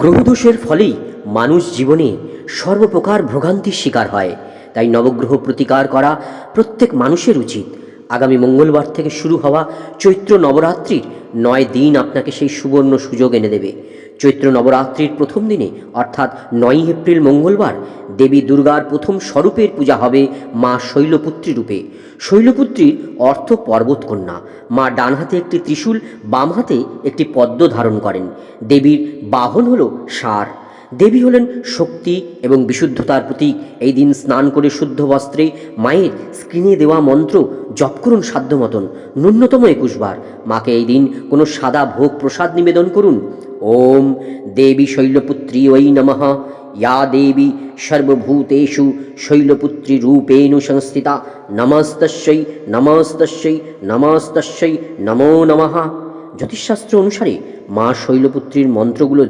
গ্রহদোষের ফলেই মানুষ জীবনে সর্বপ্রকার ভোগান্তির শিকার হয়। তাই নবগ্রহ প্রতিকার করা প্রত্যেক মানুষের উচিত। আগামী মঙ্গলবার থেকে শুরু হওয়া চৈত্র নবরাত্রির 9 দিন আপনাকে সেই সুবর্ণ সুযোগ এনে দেবে। চৈত্র নবরাত্রির প্রথম দিনে অর্থাৎ 9 এপ্রিল মঙ্গলবার দেবী দুর্গার প্রথম স্বরূপের পূজা হবে মা শৈলপুত্রী রূপে। শৈলপুত্রীর অর্থ পর্বতকন্যা। মা ডান হাতে একটি ত্রিশূল, বাম হাতে একটি পদ্ম ধারণ করেন। দেবীর বাহন হল ষাঁড়। দেবী হলেন শক্তি এবং বিশুদ্ধতার প্রতীক। এই দিন স্নান করে শুদ্ধ বস্ত্রে মায়ের স্ক্রিনে দেওয়া মন্ত্র জপ করুন সাধ্য মতন, ন্যূনতম 21 বার। মাকে এই দিন কোনো সাদা ভোগ প্রসাদ নিবেদন করুন। ওম দেবী শৈলপুত্রী ওই নমঃ। या देवी सर्वभूतेषु शैलपुत्री रूपेण संस्थिता नमस्तस्यै नमस्तस्यै नमस्तस्यै नमो नमः। জ্যোতিষশাস্ত্র অনুসারে মা শৈলপুত্রীর মন্ত্রগুলো